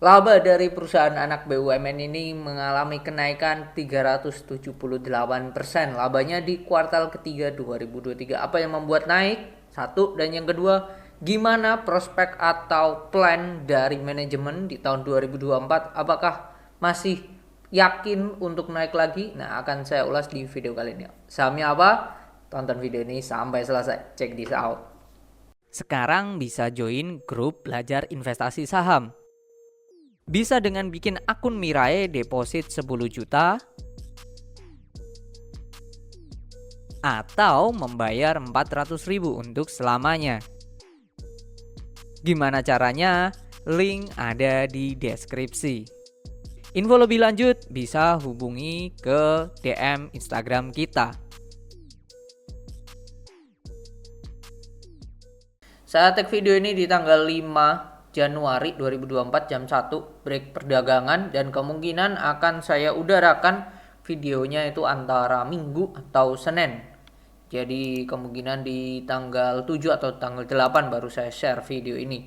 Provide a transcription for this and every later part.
Laba dari perusahaan anak BUMN ini mengalami kenaikan 378%. Labanya di kuartal ketiga 2023. Apa yang membuat naik? Satu, dan yang kedua, gimana prospek atau plan dari manajemen di tahun 2024? Apakah masih yakin untuk naik lagi? Nah, akan saya ulas di video kali ini. Sahamnya apa? Tonton video ini sampai selesai. Check this out. Sekarang bisa join grup belajar investasi saham. Bisa dengan bikin akun Mirai deposit 10 juta atau membayar 400.000 untuk selamanya. Gimana caranya? Link ada di deskripsi. Info lebih lanjut bisa hubungi ke DM Instagram kita. Saya tag video ini di tanggal 5 Januari 2024 jam 1 break perdagangan, dan kemungkinan akan saya udarakan videonya itu antara Minggu atau Senin. Jadi kemungkinan di tanggal 7 atau tanggal 8 baru saya share video ini.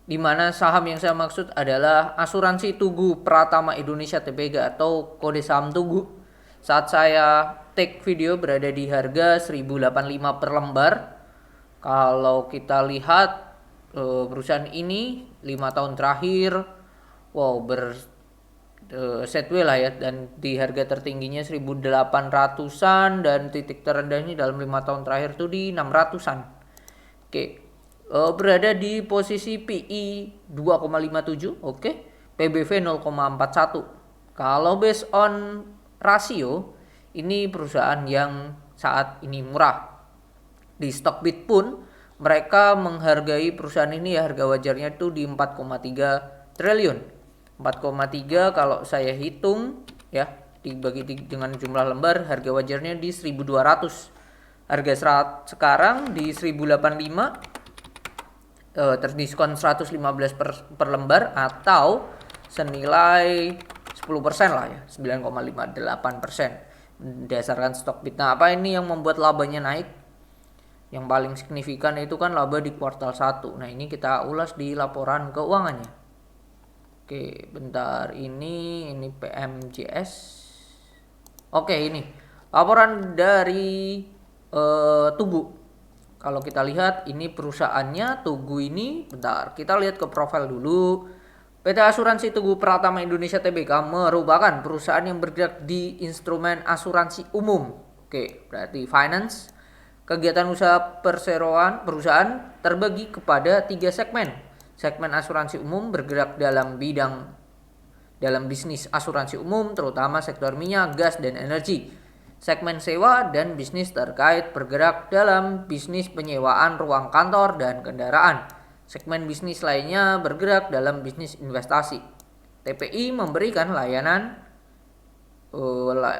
Dimana saham yang saya maksud adalah asuransi Tugu Pratama Indonesia Tbk atau kode saham Tugu. Saat saya take video berada di harga 1085 per lembar. Kalau kita lihat perusahaan ini 5 tahun terakhir setway lah ya, dan di harga tertingginya 1800-an dan titik terendahnya dalam 5 tahun terakhir itu di 600-an. Oke. Berada di posisi PI 2,57, oke. PBV 0,41. Kalau based on rasio, ini perusahaan yang saat ini murah. Di Stockbit pun mereka menghargai perusahaan ini ya, harga wajarnya itu di 4,3 triliun. 4,3 kalau saya hitung ya, dibagi dengan jumlah lembar, harga wajarnya di 1200. Harga sekarang di 1085, terdiskon 115 per lembar atau senilai 10% lah ya, 9,58% berdasarkan Stockbit. Nah, apa ini yang membuat labanya naik? Yang paling signifikan itu kan laba di kuartal 1. Nah, ini kita ulas di laporan keuangannya. Oke, bentar, ini PMJS. Oke, ini laporan dari Tugu. Kalau kita lihat ini perusahaannya Tugu ini, bentar, kita lihat ke profil dulu. PT Asuransi Tugu Pratama Indonesia Tbk merupakan perusahaan yang bergerak di instrumen asuransi umum. Oke, berarti finance. Kegiatan usaha perseroan perusahaan terbagi kepada 3 segmen. Segmen asuransi umum bergerak dalam bisnis asuransi umum, terutama sektor minyak, gas, dan energi. Segmen sewa dan bisnis terkait bergerak dalam bisnis penyewaan ruang kantor dan kendaraan. Segmen bisnis lainnya bergerak dalam bisnis investasi. TPI memberikan layanan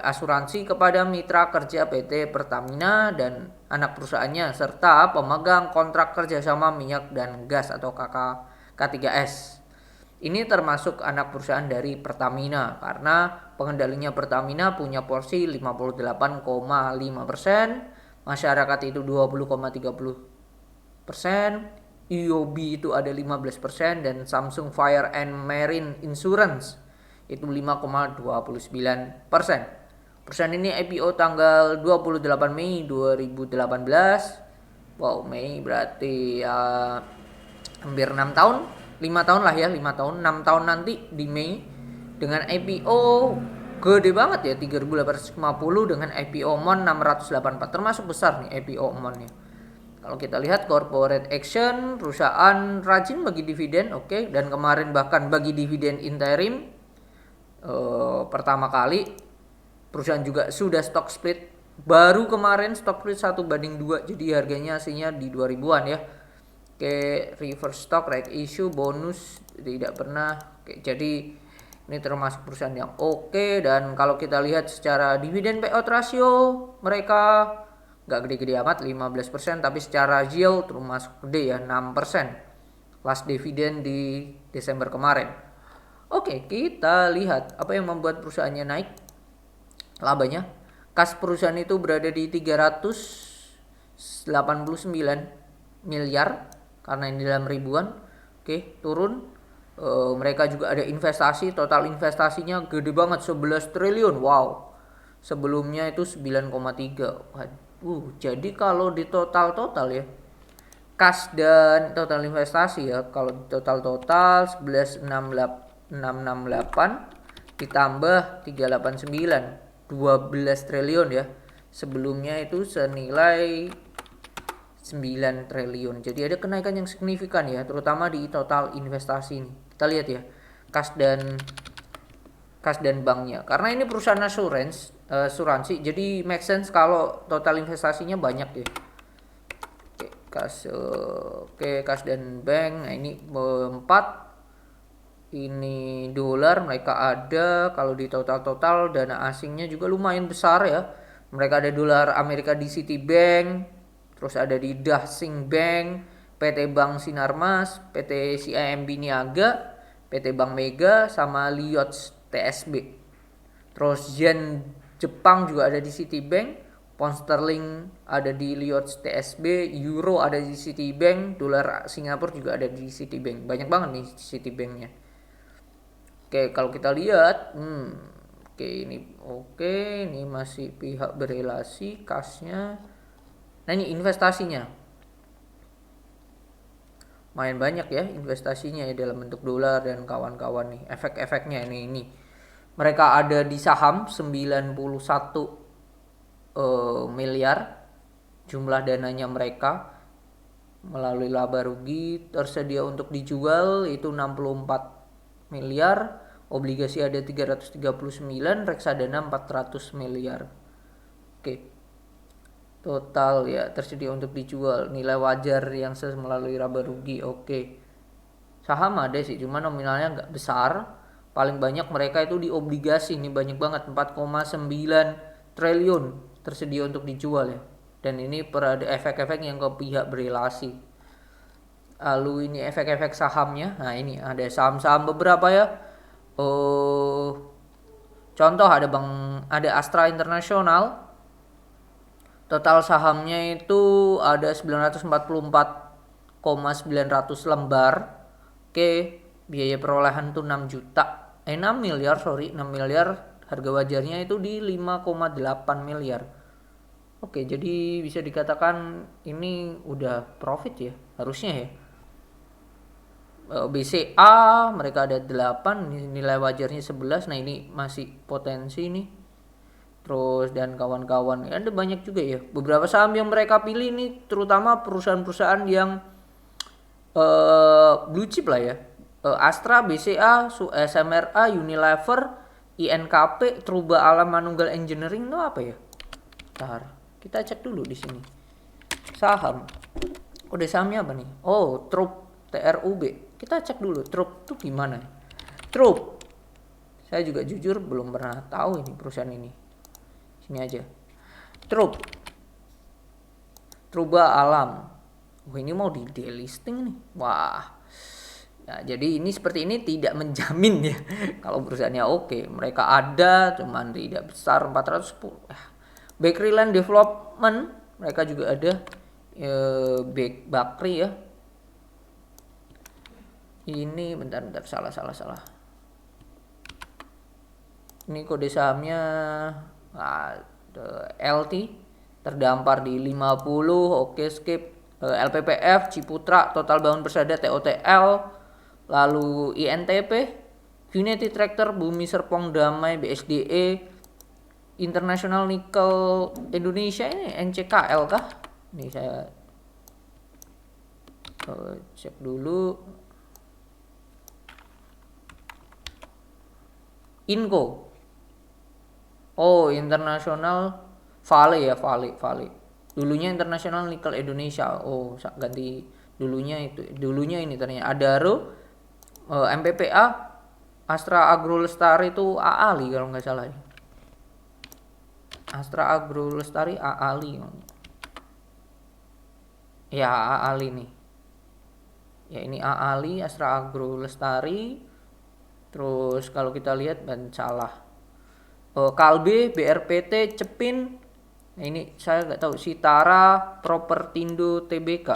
asuransi kepada mitra kerja PT Pertamina dan anak perusahaannya, serta pemegang kontrak kerjasama minyak dan gas atau K3S. Ini termasuk anak perusahaan dari Pertamina karena pengendalinya Pertamina punya porsi 58,5%, masyarakat itu 20,30%, IOB itu ada 15%, dan Samsung Fire and Marine Insurance itu 5,29%. Perusahaan ini IPO tanggal 28 Mei 2018. Mei berarti hampir 6 tahun, 5 tahun lah ya, 5 tahun, 6 tahun nanti di Mei, dengan IPO gede banget ya, 3.850 dengan IPO MON 684, termasuk besar nih IPO MON-nya. Kalau kita lihat corporate action, perusahaan rajin bagi dividen, oke, dan kemarin bahkan bagi dividen interim. Pertama kali perusahaan juga sudah stock split, baru kemarin stock split 1:2, jadi harganya aslinya di 2000-an ya. Oke, reverse stock, right issue, bonus tidak pernah. Oke, jadi ini termasuk perusahaan yang oke. Dan kalau kita lihat secara dividen payout ratio, mereka nggak gede-gede amat, 15%, tapi secara yield termasuk gede ya, 6%. Last dividend di Desember kemarin. Oke, kita lihat apa yang membuat perusahaannya naik labanya. Kas perusahaan itu berada di 389 miliar karena ini dalam ribuan. Oke, turun Mereka juga ada investasi, total investasinya gede banget 11 triliun. Wow. Sebelumnya itu 9,3. Jadi kalau di total-total ya, kas dan total investasi ya, kalau total 11,668 ditambah 389, 12 triliun ya. Sebelumnya itu senilai 9 triliun. Jadi ada kenaikan yang signifikan ya, terutama di total investasi ini. Kita lihat ya, kas dan banknya. Karena ini perusahaan asuransi, jadi make sense kalau total investasinya banyak ya. Kas dan bank. Nah, ini 4. Ini dolar mereka ada, kalau di total dana asingnya juga lumayan besar ya. Mereka ada dolar Amerika di Citibank, terus ada di Dah Sing Bank, PT Bank Sinarmas, PT CIMB Niaga, PT Bank Mega, sama Liots TSB. Terus yen Jepang juga ada di Citibank, pound sterling ada di Liots TSB, euro ada di Citibank, dolar Singapura juga ada di Citibank. Banyak banget nih Citibanknya. Oke, kalau kita lihat, ini masih pihak berelasi kasnya. Nah, ini investasinya. Main banyak ya investasinya ya dalam bentuk dolar dan kawan-kawan nih. Efek-efeknya ini. Mereka ada di saham 91 miliar jumlah dananya mereka. Melalui laba rugi tersedia untuk dijual itu 64 miliar, obligasi ada 339, reksadana 400 miliar. Oke. Total ya tersedia untuk dijual, nilai wajar yang melalui laba rugi. Oke. Saham ada sih, cuma nominalnya nggak besar. Paling banyak mereka itu di obligasi, ini banyak banget, 4,9 triliun tersedia untuk dijual ya. Dan ini ada efek-efek yang ke pihak berelasi. Lalu ini efek-efek sahamnya. Nah, ini ada saham-saham beberapa ya. Contoh ada Astra International. Total sahamnya itu ada 944,900 lembar. Oke, biaya perolehan tuh 6 miliar, 6 miliar. Harga wajarnya itu di 5,8 miliar. Oke, jadi bisa dikatakan ini udah profit ya, harusnya ya. BCA mereka ada 8, nilai wajarnya 11. Nah, ini masih potensi nih. Terus dan kawan-kawan ada banyak juga ya. Beberapa saham yang mereka pilih ini terutama perusahaan-perusahaan yang blue chip lah ya. Astra, BCA, SMRA, Unilever, INKP, Truba Alam Manunggal Engineering itu apa ya? Bentar, kita cek dulu di sini. Saham. Kode sahamnya apa nih? Oh, TRUB. Kita cek dulu Trup tuh gimana. Trup, saya juga jujur belum pernah tahu ini perusahaan ini. Sini aja. Truba Alam. Ini mau di delisting nih. Wah. Nah, jadi ini seperti ini tidak menjamin ya kalau perusahaannya oke. Mereka ada cuman tidak besar, 410. Bakery Land Development mereka juga ada. Bakri ya. Ini bentar salah. Ini kode sahamnya LT terdampar di 50. Oke, skip. LPPF, Ciputra, Total Bangun Persada, TOTL, lalu INTP, United Tractor, Bumi Serpong Damai, BSDE, International Nickel Indonesia, ini NCKL kah? Ini saya cek dulu. Inco. Oh, International Vale. Dulunya International Nickel Indonesia. Oh, ganti dulunya ini ternyata. Adaro, MPPA, Astra Agro Lestari itu AALI kalau nggak salah. Astra Agro Lestari AALI. Ya, AALI nih. Ya, ini AALI, Astra Agro Lestari. Terus kalau kita lihat salah. Kalbe, BRPT, Cepin. Nah, ini saya nggak tahu. Sitara, Propertindo, TBK.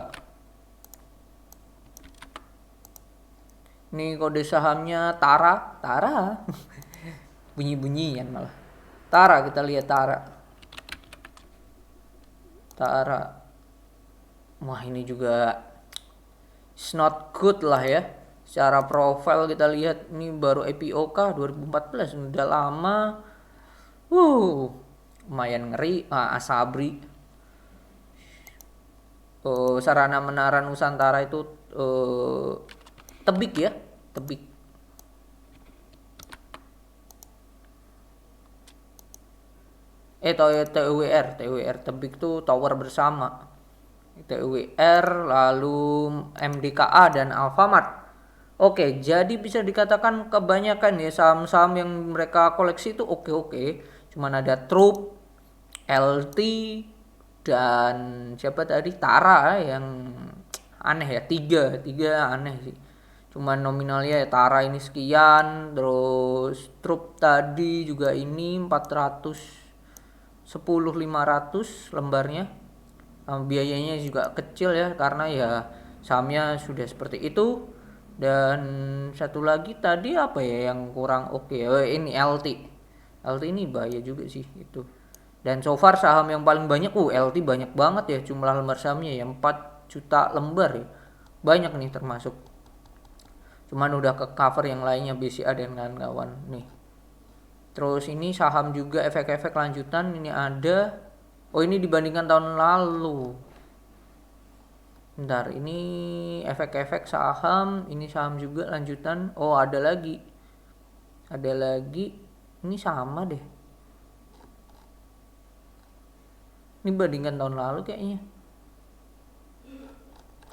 Ini kode sahamnya Tara, Tara. Bunyi-bunyian malah. Tara, kita lihat Tara. Tara. Wah, ini juga it's not good lah ya. Secara profile kita lihat ini baru IPO kah 2014, udah lama. Lumayan ngeri. Asabri. Sarana menara Nusantara itu tebik ya, tebik. TWR tebik tuh tower bersama. TWR lalu MDKA dan Alfamart. Oke, jadi bisa dikatakan kebanyakan ya saham-saham yang mereka koleksi itu oke. Cuman ada Trup, LT, dan siapa tadi, Tara yang aneh ya, tiga aneh sih. Cuman nominalnya ya Tara ini sekian, terus Trup tadi juga ini 410.500 lembarnya. Biayanya juga kecil ya karena ya sahamnya sudah seperti itu. Dan satu lagi tadi apa ya yang kurang oke. Ini LT ini bahaya juga sih itu. Dan so far saham yang paling banyak LT banyak banget ya jumlah lembar sahamnya ya, 4 juta lembar ya. Banyak nih termasuk. Cuman udah ke cover yang lainnya BCA dan kawan-kawan nih. Terus ini saham juga efek-efek lanjutan ini ada. Ini dibandingkan tahun lalu. Bentar, ini efek-efek saham, ini saham juga lanjutan. Ada lagi. Ini sama deh. Ini bandingkan tahun lalu kayaknya.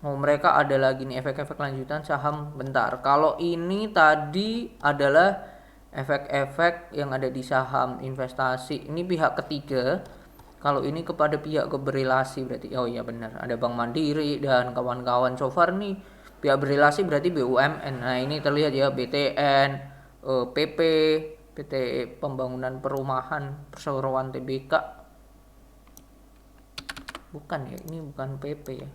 Mereka ada lagi nih efek-efek lanjutan saham. Bentar, kalau ini tadi adalah efek-efek yang ada di saham investasi. Ini pihak ketiga. Kalau ini kepada pihak berelasi berarti iya benar, ada Bank Mandiri dan kawan-kawan. So far nih pihak berelasi berarti BUMN. Nah, ini terlihat ya BTN, PP, PT Pembangunan Perumahan Perseroan Tbk. Bukan ya, ini bukan PP ya.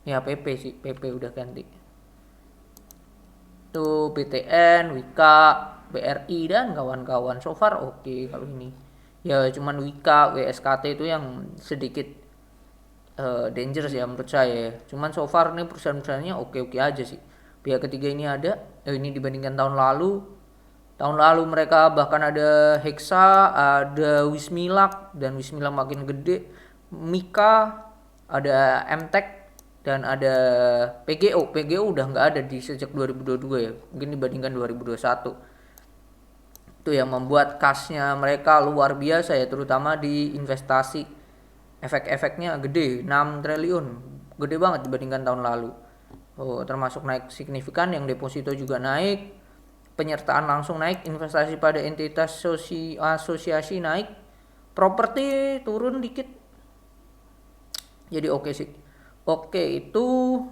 Ya PP sih, PP udah ganti. Tuh BTN, Wika, BRI dan kawan-kawan. So far oke kalau ini. Ya cuman Wika, WSKT itu yang sedikit dangerous ya menurut saya. Cuman so far nih perusahaan-perusahaannya oke aja sih. Pihak ketiga ini ada. Ini dibandingkan tahun lalu. Tahun lalu mereka bahkan ada Hexa, ada Wismilak dan Wismilak makin gede. Mika, ada MTech dan ada PGO. PGO udah nggak ada di sejak 2022 ya. Mungkin dibandingkan 2021. Itu yang membuat kasnya mereka luar biasa ya, terutama di investasi. Efek-efeknya gede, 6 triliun. Gede banget dibandingkan tahun lalu. Termasuk naik signifikan, yang deposito juga naik. Penyertaan langsung naik, investasi pada entitas asosiasi naik. Properti turun dikit. Jadi oke sih. Oke, itu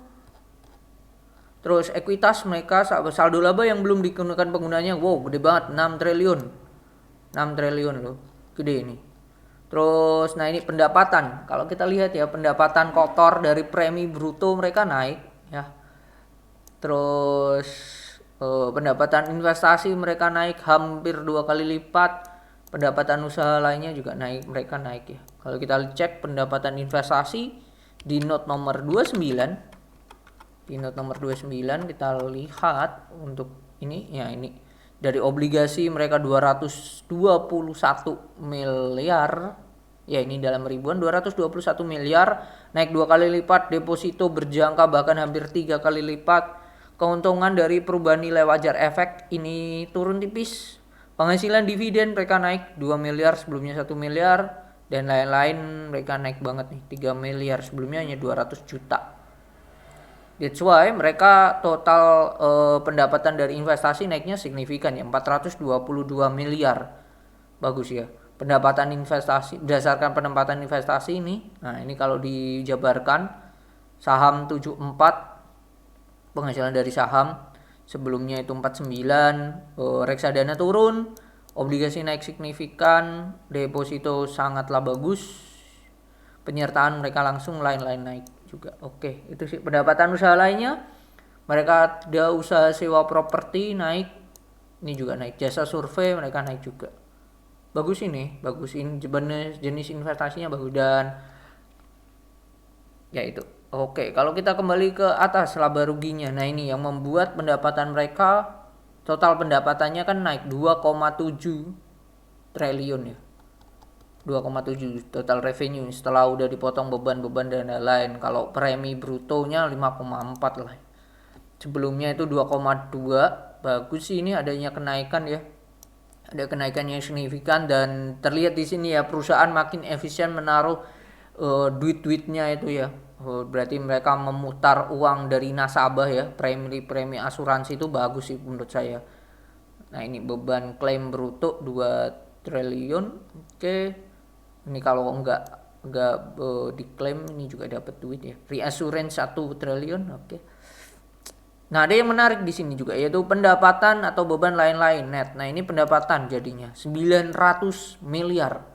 terus ekuitas mereka saldo laba yang belum digunakan penggunanya, gede banget, 6 triliun loh, gede ini. Terus nah ini pendapatan, kalau kita lihat ya pendapatan kotor dari premi bruto mereka naik ya. Terus pendapatan investasi mereka naik hampir 2 kali lipat. Pendapatan usaha lainnya juga naik, mereka naik ya. Kalau kita cek pendapatan investasi di note nomor 29, kita lihat untuk ini ya, ini dari obligasi mereka 221 miliar ya, ini dalam ribuan, 221 miliar, naik 2 kali lipat. Deposito berjangka bahkan hampir 3 kali lipat. Keuntungan dari perubahan nilai wajar efek ini turun tipis. Penghasilan dividen mereka naik 2 miliar, sebelumnya 1 miliar. Dan lain-lain mereka naik banget nih, 3 miliar, sebelumnya hanya 200 juta. That's why mereka total pendapatan dari investasi naiknya signifikan ya, 422 miliar. Bagus ya. Pendapatan investasi, berdasarkan penempatan investasi ini. Nah, ini kalau dijabarkan saham 74, penghasilan dari saham sebelumnya itu 49, reksadana turun, obligasi naik signifikan, deposito sangatlah bagus, penyertaan mereka langsung lain-lain naik. juga. Oke, itu sih pendapatan usaha lainnya. Mereka ada usaha sewa properti naik, ini juga naik. Jasa survei mereka naik juga. Bagus ini, bagus ini jenis investasinya bagus dan ya itu. Oke, kalau kita kembali ke atas laba ruginya. Nah, ini yang membuat pendapatan mereka total pendapatannya kan naik 2,7 triliun ya. 2,7 total revenue setelah udah dipotong beban-beban dan lain-lain. Kalau premi brutonya 5,4 lah. Sebelumnya itu 2,2. Bagus sih ini adanya kenaikan ya. Ada kenaikan yang signifikan dan terlihat di sini ya perusahaan makin efisien menaruh duit-duitnya itu ya. Berarti mereka memutar uang dari nasabah ya. Premi asuransi itu bagus sih menurut saya. Nah, ini beban klaim bruto 2 triliun. Oke. Ini kalau enggak diklaim ini juga dapat duit ya. Reassurance 1 triliun. Oke. Nah, ada yang menarik di sini juga yaitu pendapatan atau beban lain-lain net. Nah, ini pendapatan jadinya 900 miliar.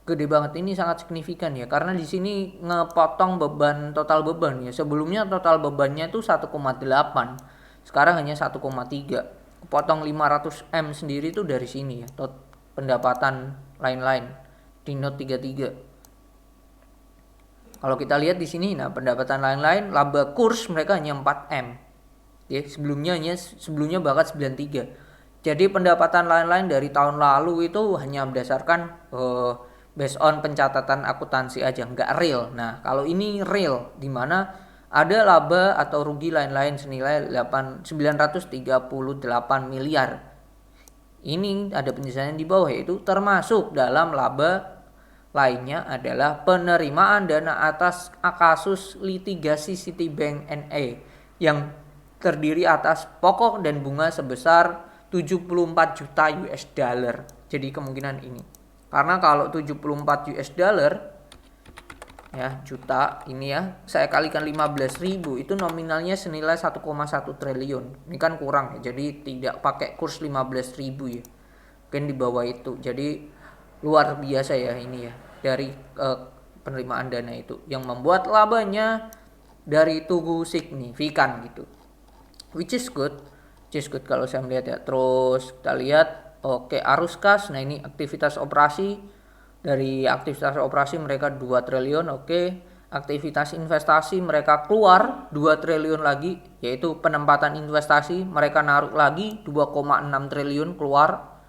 Gede banget, ini sangat signifikan ya karena di sini ngepotong beban total beban ya. Sebelumnya total bebannya itu 1,8. Sekarang hanya 1,3. Potong 500 M sendiri itu dari sini ya. Pendapatan lain-lain di note 33. Kalau kita lihat di sini, nah pendapatan lain-lain laba kurs mereka hanya 4 M. Ya, sebelumnya bahkan 93. Jadi pendapatan lain-lain dari tahun lalu itu hanya berdasarkan based on pencatatan akuntansi aja, nggak real. Nah, kalau ini real di mana ada laba atau rugi lain-lain senilai 938 miliar. Ini ada penjelasan di bawah yaitu termasuk dalam laba lainnya adalah penerimaan dana atas kasus litigasi Citibank NA yang terdiri atas pokok dan bunga sebesar 74 juta US dollar. Jadi kemungkinan ini. Karena kalau 74 US dollar ya juta ini ya saya kalikan 15.000 itu nominalnya senilai 1,1 triliun. Ini kan kurang ya. Jadi tidak pakai kurs 15.000 ya. Mungkin di bawah itu. Jadi luar biasa ya ini ya dari penerimaan dana itu yang membuat labanya dari Tugu signifikan gitu. Which is good kalau saya melihat ya. Terus kita lihat oke, arus kas. Nah, ini aktivitas operasi. Dari aktivitas operasi mereka 2 triliun. Oke. Aktivitas investasi mereka keluar 2 triliun lagi, yaitu penempatan investasi mereka naruh lagi 2,6 triliun keluar.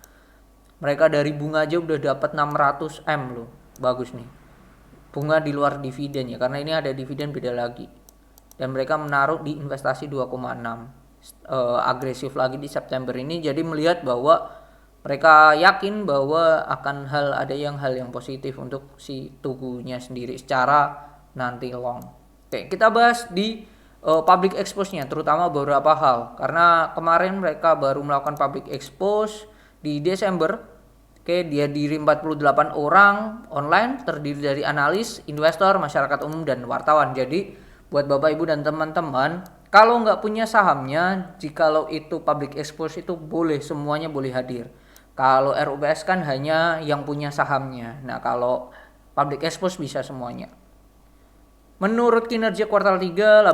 Mereka dari bunga aja udah dapat 600 M loh. Bagus nih. Bunga di luar dividen ya, karena ini ada dividen beda lagi. Dan mereka menaruh di investasi 2,6. Agresif lagi di September ini. Jadi melihat bahwa mereka yakin bahwa akan hal yang positif untuk si Tugunya sendiri secara nanti long. Oke, kita bahas di public expose-nya terutama beberapa hal. Karena kemarin mereka baru melakukan public expose di Desember. Oke, dia diri 48 orang online terdiri dari analis, investor, masyarakat umum dan wartawan. Jadi buat Bapak Ibu dan teman-teman, kalau nggak punya sahamnya, jikalau itu public expose itu boleh, semuanya boleh hadir. Kalau RUPS kan hanya yang punya sahamnya. Nah, kalau public expose bisa semuanya. Menurut kinerja kuartal 3,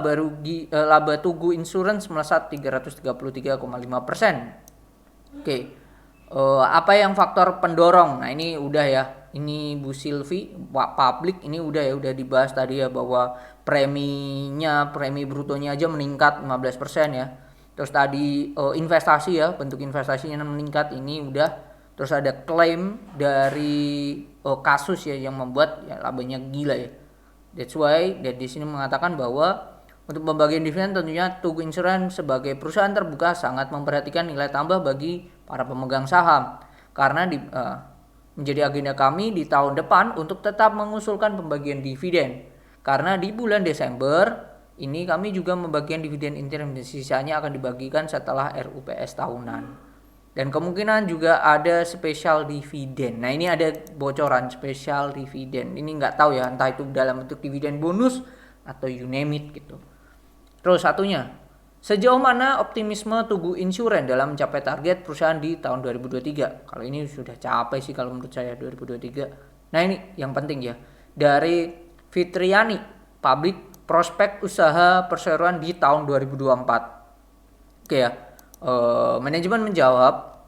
laba Tugu Insurance melesat 333,5%. Oke. Apa yang faktor pendorong? Nah, ini udah ya. Ini Bu Silvi, Pak Publik ini udah dibahas tadi ya bahwa premi brutonya aja meningkat 15% ya. Terus tadi investasi ya, bentuk investasinya meningkat ini udah. Terus ada klaim dari kasus ya yang membuat ya labanya gila ya. That's why di sini mengatakan bahwa untuk pembagian dividen tentunya Tugu Insurance sebagai perusahaan terbuka sangat memperhatikan nilai tambah bagi para pemegang saham. Karena menjadi agenda kami di tahun depan untuk tetap mengusulkan pembagian dividen. Karena di bulan Desember ini kami juga membagikan dividen interim dan sisanya akan dibagikan setelah RUPS tahunan. Dan kemungkinan juga ada spesial dividen. Nah, ini ada bocoran spesial dividen. Ini nggak tahu ya, entah itu dalam bentuk dividen bonus atau you name it gitu. Terus satunya, sejauh mana optimisme Tugu Insurance dalam mencapai target perusahaan di tahun 2023? Kalau ini sudah capai sih kalau menurut saya 2023. Nah, ini yang penting ya. Dari Fitriani, Publik prospek usaha perseroan di tahun 2024. Oke ya, manajemen menjawab,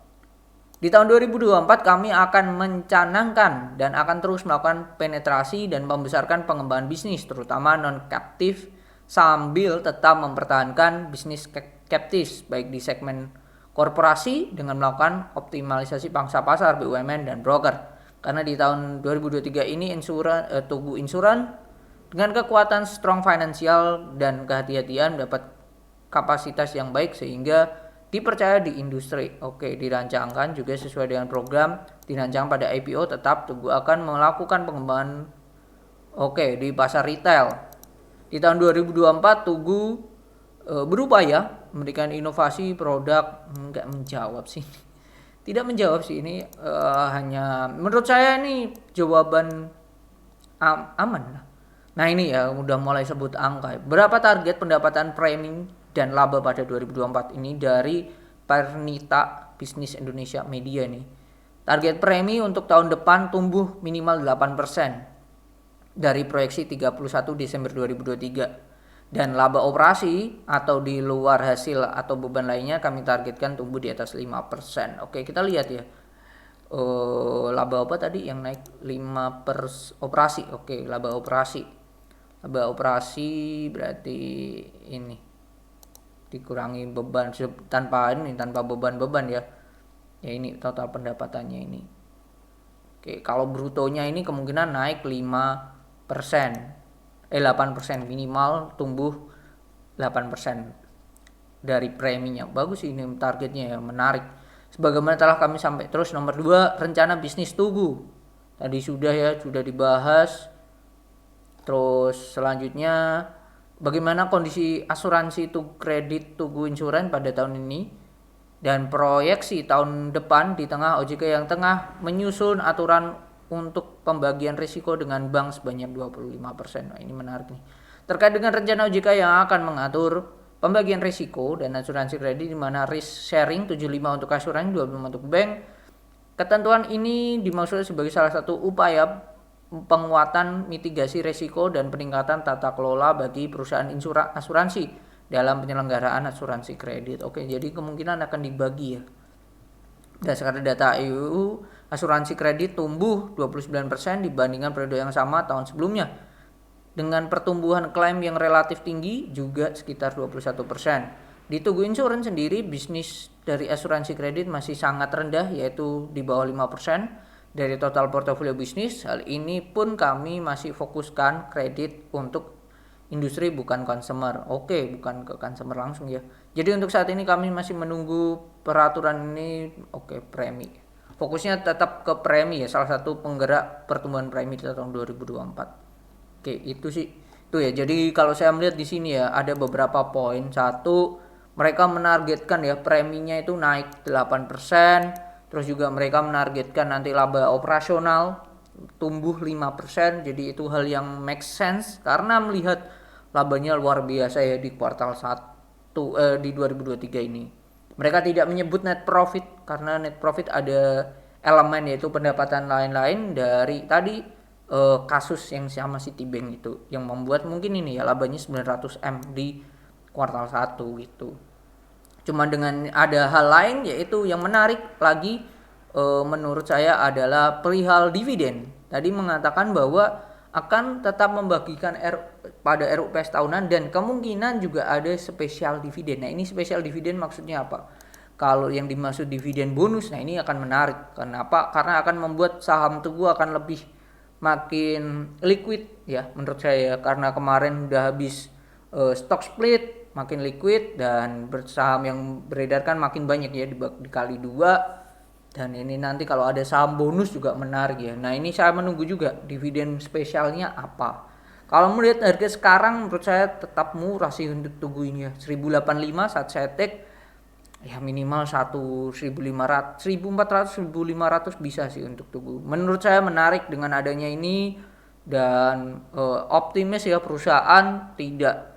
di tahun 2024 kami akan mencanangkan dan akan terus melakukan penetrasi dan membesarkan pengembangan bisnis terutama non-captive sambil tetap mempertahankan bisnis captive baik di segmen korporasi dengan melakukan optimalisasi pangsa pasar BUMN dan broker. Karena di tahun 2023 ini Tugu Insuran dengan kekuatan strong financial dan kehati-hatian dapat kapasitas yang baik sehingga dipercaya di industri. Oke, dirancangkan juga sesuai dengan program dirancang pada IPO tetap Tugu akan melakukan pengembangan di pasar retail. Di tahun 2024 Tugu berupaya memberikan inovasi produk. Enggak menjawab sih. Tidak menjawab sih ini, hanya menurut saya ini jawaban aman lah. Nah ini ya udah mulai sebut angka. Berapa target pendapatan premi dan laba pada 2024 ini dari Pernita Bisnis Indonesia Media nih. Target premi untuk tahun depan tumbuh minimal 8% dari proyeksi 31 Desember 2023. Dan laba operasi atau di luar hasil atau beban lainnya kami targetkan tumbuh di atas 5%. Oke, kita lihat ya. Laba apa tadi yang naik 5% operasi. Oke, laba operasi. Laba operasi berarti ini dikurangi beban tanpa beban ya ini total pendapatannya ini. Oke, kalau brutonya ini kemungkinan naik 8% minimal tumbuh 8% dari preminya. Bagus ini targetnya ya, menarik. Sebagaimana telah kami sampai terus nomor 2 rencana bisnis Tugu. Tadi sudah dibahas. Terus selanjutnya bagaimana kondisi asuransi kredit Tugu Insuran pada tahun ini dan proyeksi tahun depan di tengah OJK yang tengah menyusun aturan untuk pembagian risiko dengan bank sebanyak 25%. Nah, ini menarik nih. Terkait dengan rencana OJK yang akan mengatur pembagian risiko dan asuransi kredit di mana risk sharing 75 untuk asuransi 25 untuk bank. Ketentuan ini dimaksud sebagai salah satu upaya penguatan mitigasi risiko dan peningkatan tata kelola bagi perusahaan asuransi dalam penyelenggaraan asuransi kredit. Oke, jadi kemungkinan akan dibagi ya. Berdasarkan data EU, asuransi kredit tumbuh 29% dibandingkan periode yang sama tahun sebelumnya. Dengan pertumbuhan klaim yang relatif tinggi juga sekitar 21%. Di Tugu Insurance sendiri bisnis dari asuransi kredit masih sangat rendah yaitu di bawah 5%. Dari total portofolio bisnis, hal ini pun kami masih fokuskan kredit untuk industri bukan consumer. Oke, bukan ke consumer langsung ya. Jadi untuk saat ini kami masih menunggu peraturan ini. Oke, premi. Fokusnya tetap ke premi ya, salah satu penggerak pertumbuhan premi di tahun 2024. Oke, itu sih. Itu ya. Jadi kalau saya melihat di sini ya ada beberapa poin. Satu, mereka menargetkan ya preminya itu naik 8%. Terus juga mereka menargetkan nanti laba operasional tumbuh 5%. Jadi itu hal yang make sense karena melihat labanya luar biasa ya di kuartal 1 di 2023 ini. Mereka tidak menyebut net profit karena net profit ada elemen yaitu pendapatan lain-lain dari tadi kasus yang sama Citibank itu yang membuat mungkin ini ya labanya 900 M di kuartal 1 gitu. Cuma dengan ada hal lain yaitu yang menarik lagi menurut saya adalah perihal dividen. Tadi mengatakan bahwa akan tetap membagikan pada RUPS tahunan dan kemungkinan juga ada spesial dividen. Nah ini spesial dividen maksudnya apa? Kalau yang dimaksud dividen bonus, nah ini akan menarik. Kenapa? Karena akan membuat saham Tugu akan lebih makin liquid ya menurut saya. Karena kemarin udah habis stock split makin liquid dan saham yang beredar kan makin banyak ya dikali 2 dan ini nanti kalau ada saham bonus juga menarik ya. Nah ini saya menunggu juga dividen spesialnya apa. Kalau melihat harga sekarang menurut saya tetap murah sih untuk Tugu ini ya 1085 saat saya take ya minimal 1400 1500 bisa sih untuk Tugu. Menurut saya menarik dengan adanya ini dan optimis ya perusahaan tidak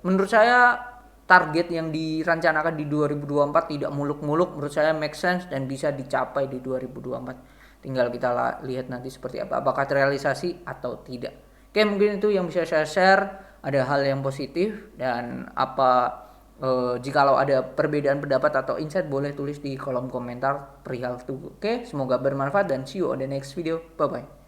menurut saya target yang direncanakan di 2024 tidak muluk-muluk, menurut saya make sense dan bisa dicapai di 2024. Tinggal kita lihat nanti seperti apa, apakah terrealisasi atau tidak. Oke, mungkin itu yang bisa saya share. Ada hal yang positif dan jikalau ada perbedaan pendapat atau insight boleh tulis di kolom komentar perihal itu. Oke, semoga bermanfaat dan see you on the next video. Bye bye.